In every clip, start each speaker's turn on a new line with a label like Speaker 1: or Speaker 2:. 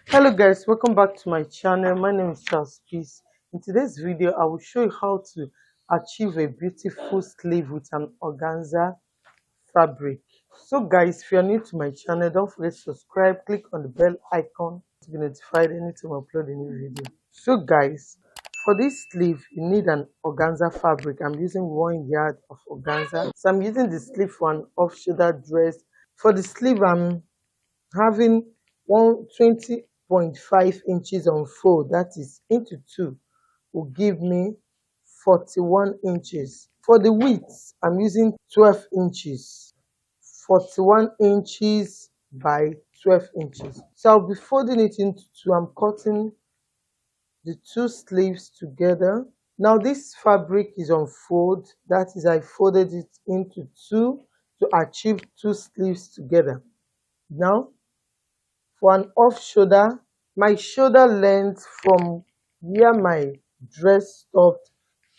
Speaker 1: Hello guys, welcome back to my channel. My name is Charles Peace. In today's video I will show you how to achieve a beautiful sleeve with an organza fabric. So guys, if you are new to my channel, don't forget to subscribe, click on the bell icon to be notified anytime I upload a new video. So guys, for this sleeve you need an organza fabric. I'm using 1 yard of organza, so I'm using the sleeve for an off shoulder dress. For the sleeve I'm having 120.5 inches on fold, that is into 2, will give me 41 inches. For the width I'm using 12 inches, 41 inches by 12 inches. So I'll be folding it into 2. I'm cutting the 2 sleeves together. Now this fabric is on fold, that is I folded it into 2 to achieve 2 sleeves together. Now for an off shoulder, my shoulder length from where my dress stopped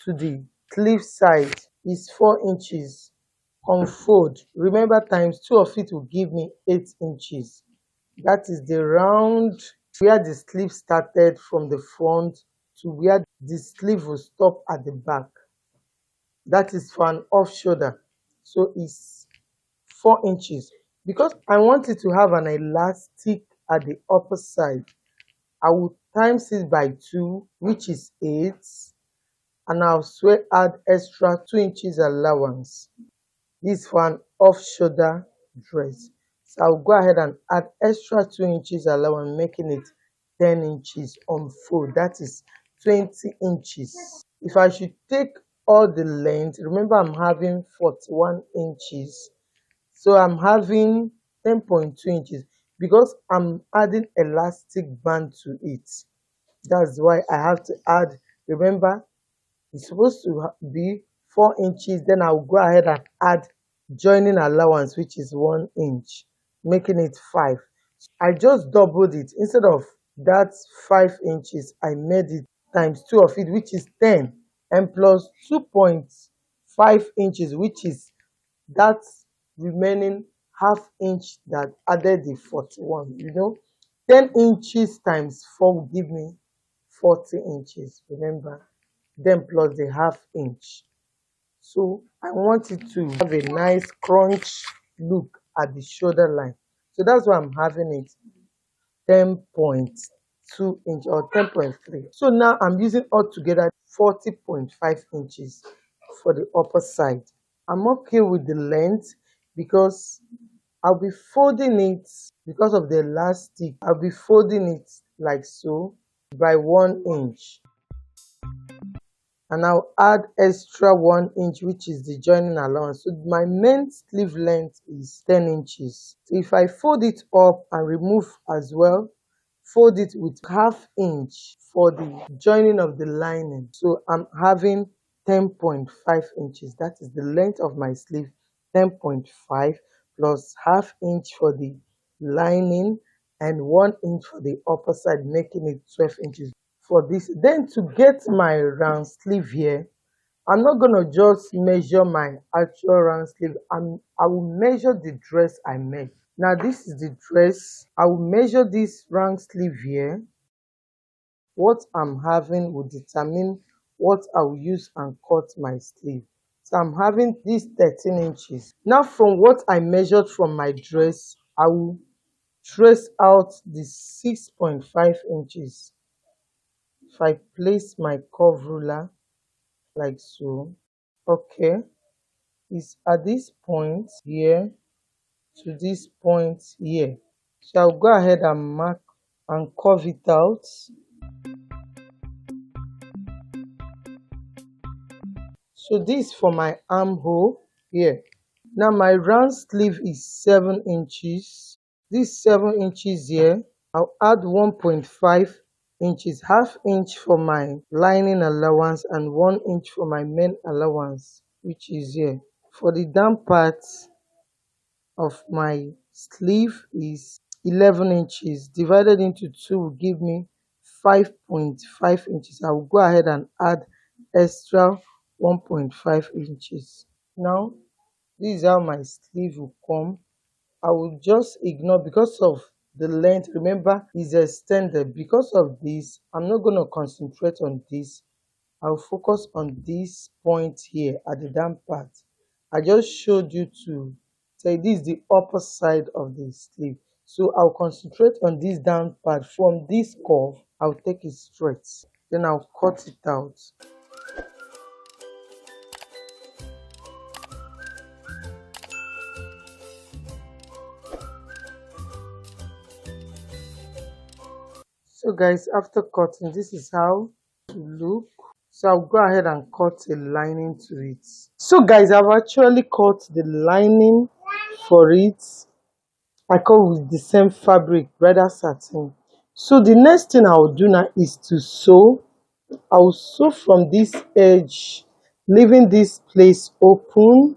Speaker 1: to the sleeve side is 4 inches on fold. Remember, times 2 of it will give me 8 inches. That is the round where the sleeve started from the front to where the sleeve will stop at the back. That is for an off shoulder, so it's 4 inches. Because I want it to have an elastic at the upper side, I will times it by 2, which is 8, and I'll still add extra 2 inches allowance. This for an off shoulder dress, so I'll go ahead and add extra 2 inches allowance, making it 10 inches on fold, that is 20 inches. If I should take all the length, remember I'm having 41 inches, so I'm having 10.2 inches because I'm adding elastic band to it. That's why I have to add. Remember, it's supposed to be 4 inches. Then I'll go ahead and add joining allowance, which is 1 inch, making it 5. I just doubled it. Instead of that 5 inches, I made it times 2 of it, which is 10, and plus 2.5 inches, which is that remaining half inch that added the 41. 10 inches times 4 will give me 40 inches, remember, then plus the half inch. So I want it to have a nice crunch look at the shoulder line, so that's why I'm having it 10.2 inch or 10.3. So now I'm using altogether 40.5 inches for the upper side. I'm okay with the length because I'll be folding it, because of the elastic, I'll be folding it like so by 1 inch, and I'll add extra 1 inch, which is the joining allowance. So my main sleeve length is 10 inches. So if I fold it up and remove as well, fold it with half inch for the joining of the lining, so I'm having 10.5 inches. That is the length of my sleeve, 10.5 plus half inch for the lining and 1 inch for the upper side, making it 12 inches for this. Then to get my round sleeve here, I'm not gonna just measure my actual round sleeve. I will measure the dress I made. Now this is the dress. I will measure this round sleeve here. What I'm having will determine what I will use and cut my sleeve. So I'm having this 13 inches. Now from what I measured from my dress, I will trace out the 6.5 inches. If I place my curve ruler like so, okay, it's at this point here to this point here. So I'll go ahead and mark and curve it out. So this for my armhole here. Now my round sleeve is 7 inches. This 7 inches here, I'll add 1.5 inches, half inch for my lining allowance and 1 inch for my main allowance, which is here. For the down part of my sleeve is 11 inches. Divided into 2 will give me 5.5 inches. I will go ahead and add extra 1.5 inches. Now this is how my sleeve will come. I will just ignore, because of the length, remember, is extended. Because of this, I'm not going to concentrate on this. I'll focus on this point here at the down part. I just showed you to say this is the upper side of the sleeve. So I'll concentrate on this down part. From this curve, I'll take it straight. Then I'll cut it out. So guys, after cutting, this is how to look. So I'll go ahead and cut a lining to it. So guys, I've actually cut the lining for it. I cut with the same fabric, rather satin. So the next thing I'll do now is to sew. I'll sew from this edge, leaving this place open.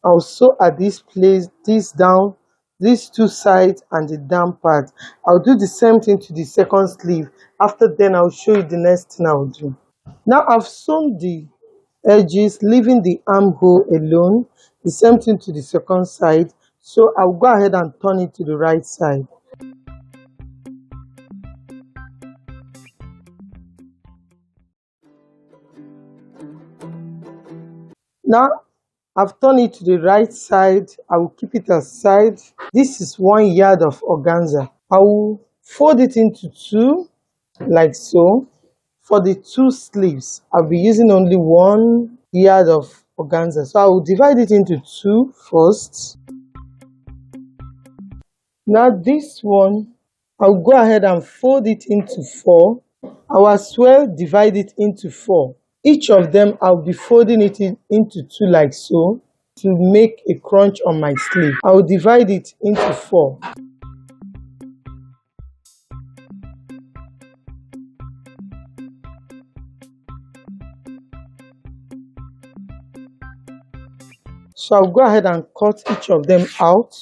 Speaker 1: I'll sew at this place, this down, these two sides and the down part. I'll do the same thing to the second sleeve. After then, I'll show you the next thing I'll do. Now I've sewn the edges, leaving the armhole alone. The same thing to the second side. So I'll go ahead and turn it to the right side. Now I've turned it to the right side. I will keep it aside. This is 1 yard of organza. I will fold it into two, like so. For the two sleeves, I'll be using only 1 yard of organza. So I will divide it into two first. Now this one, I'll go ahead and fold it into four. I will as well divide it into four. Each of them, I'll be folding it into two like so to make a crunch on my sleeve. I'll divide it into four. So I'll go ahead and cut each of them out.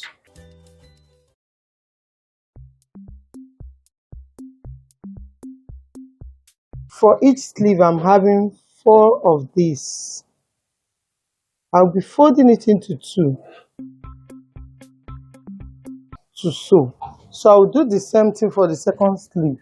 Speaker 1: For each sleeve, I'm having 4 of these. I'll be folding it into two to sew. So I'll do the same thing for the second sleeve.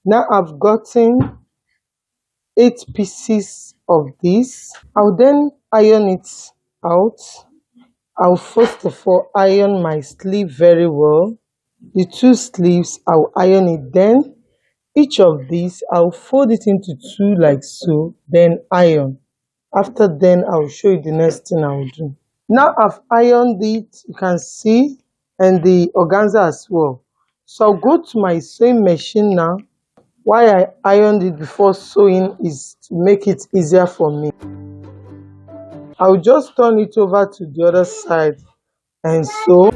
Speaker 1: Now I've gotten 8 pieces of this. I'll then iron it out. I'll first of all iron my sleeve very well. The two sleeves, I'll iron it. Then each of these, I'll fold it into two like so, then iron. After then, I'll show you the next thing I'll do. Now I've ironed it, you can see, and the organza as well. So I'll go to my sewing machine now. Why I ironed it before sewing is to make it easier for me. I'll just turn it over to the other side and sew,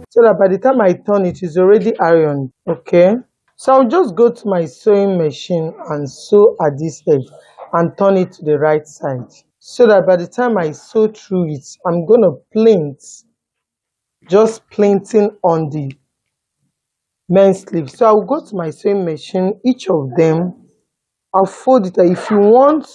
Speaker 1: so that by the time I turn it, it's already ironed. Okay, so I'll just go to my sewing machine and sew at this edge and turn it to the right side, so that by the time I sew through it, I'm gonna plaint, just plating on the main sleeve. So I'll go to my sewing machine, each of them, I'll fold it. If you want,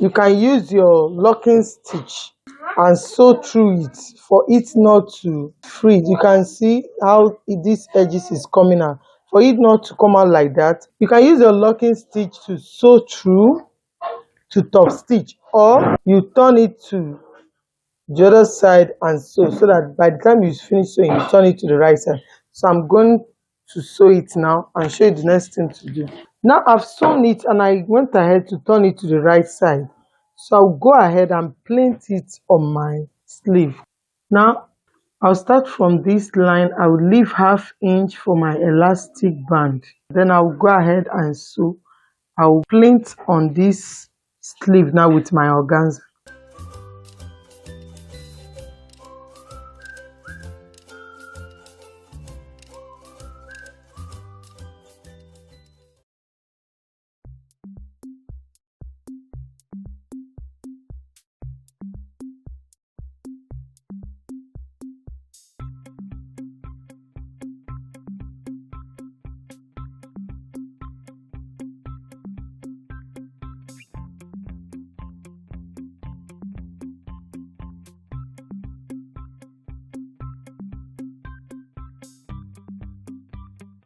Speaker 1: you can use your locking stitch and sew through it for it not to freeze. You can see how this edges is coming out. For it not to come out like that, you can use your locking stitch to sew through to top stitch, or you turn it to the other side and sew, so that by the time you finish sewing, you turn it to the right side. So I'm going to sew it now and show you the next thing to do. Now I've sewn it and I went ahead to turn it to the right side. So I'll go ahead and plaint it on my sleeve. Now I'll start from this line. I will leave 1/2 inch for my elastic band. Then I'll go ahead and sew. I'll plaint on this sleeve now with my organza.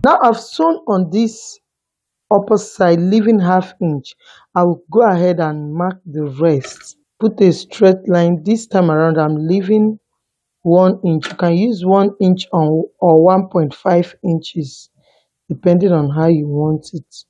Speaker 1: Now I've sewn on this upper side, leaving half inch. I will go ahead and mark the rest. Put a straight line. This time around, I'm leaving 1 inch. You can use 1 inch or 1.5 inches, depending on how you want it.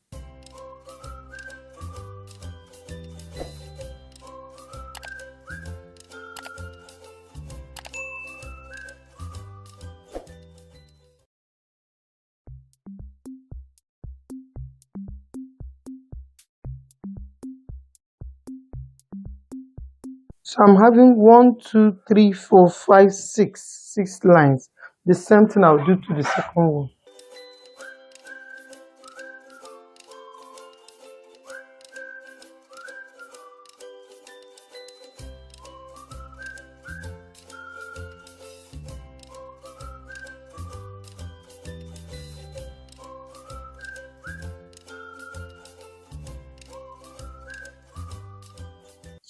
Speaker 1: So I'm having 1, 2, 3, 4, 5, 6 lines. The same thing I'll do to the second one.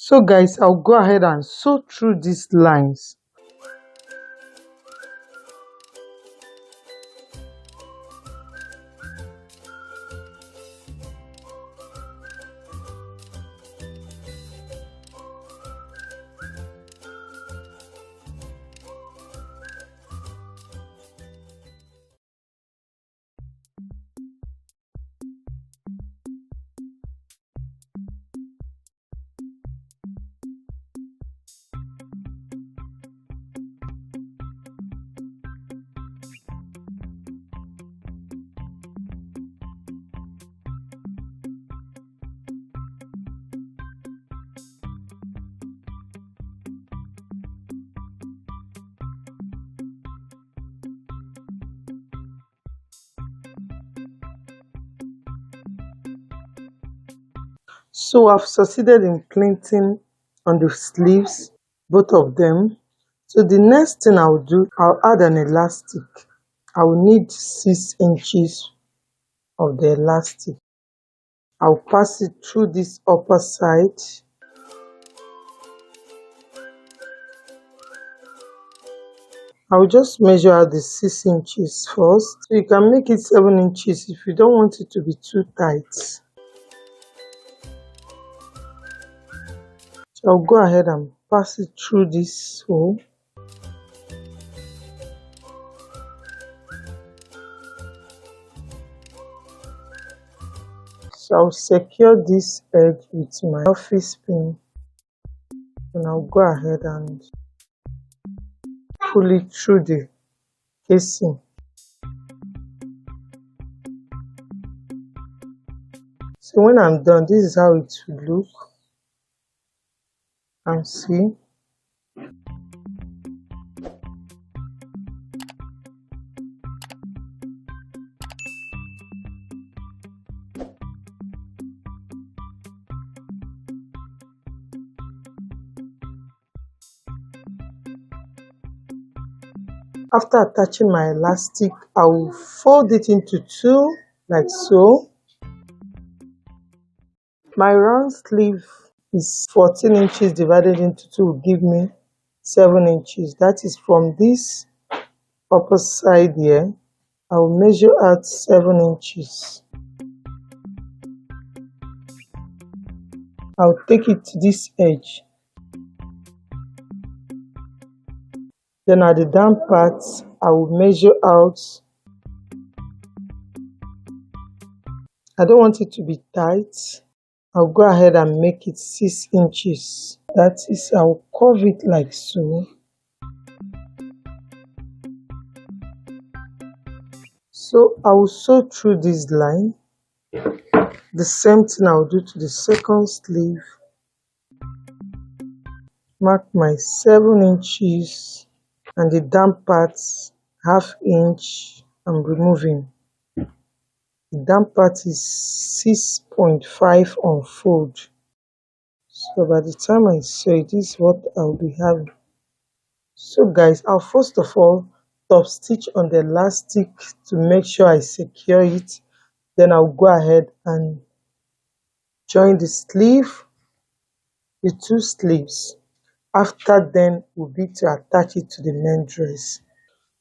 Speaker 1: So guys, I'll go ahead and sew through these lines. So I've succeeded in pleating on the sleeves, both of them. So the next thing I'll do, I'll add an elastic. I will need 6 inches of the elastic. I'll pass it through this upper side. I'll just measure out the 6 inches first. So you can make it 7 inches if you don't want it to be too tight. So I'll go ahead and pass it through this hole. So I'll secure this edge with my office pin, and I'll go ahead and pull it through the casing. So when I'm done, this is how it will look. And see. After attaching my elastic, I will fold it into two, like so. My round sleeve is 14 inches divided into 2 will give me 7 inches. That is from this upper side here. I will measure out 7 inches. I'll take it to this edge. Then at the down part, I will measure out. I don't want it to be tight. I'll go ahead and make it 6 inches. That is, I'll curve it like so. So I will sew through this line. The same thing I'll do to the second sleeve. Mark my 7 inches and the down parts ½ inch. I'm removing. The down part is 6.5 unfold. So by the time I sew it, this is what I'll be having. So guys, I'll first of all top stitch on the elastic to make sure I secure it. Then I'll go ahead and join the sleeve, the two sleeves. After then will be to attach it to the main dress.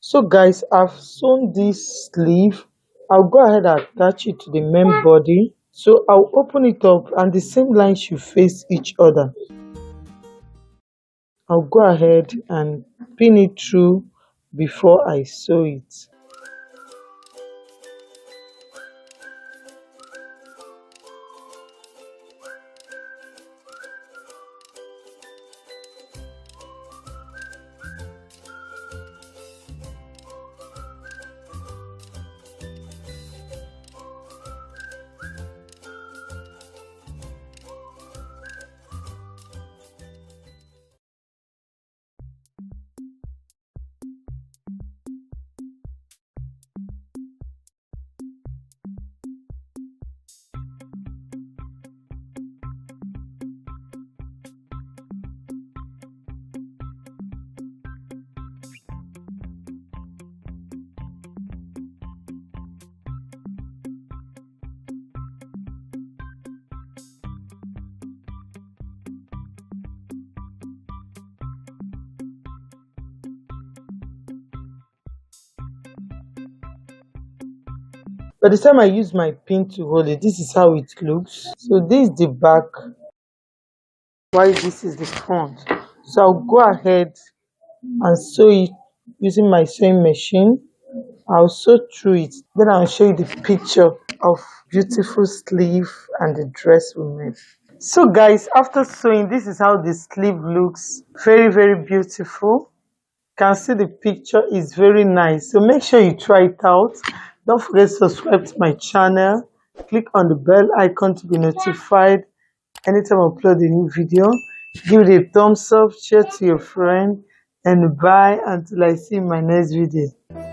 Speaker 1: So guys, I've sewn this sleeve I'll go ahead and attach it to the main body. So I'll open it up and the same line should face each other. I'll go ahead and pin it through before I sew it. By the time I use my pin to hold it, this is how it looks. So this is the back, while this is the front. So I'll go ahead and sew it using my sewing machine. I'll sew through it. Then I'll show you the picture of beautiful sleeve and the dress we made. So guys, after sewing, this is how the sleeve looks. Very, very beautiful. Can see the picture is very nice, so make sure you try it out. Don't forget to subscribe to my channel, click on the bell icon to be notified anytime I upload a new video. Give it a thumbs up, share to your friend, and bye until I see you in my next video.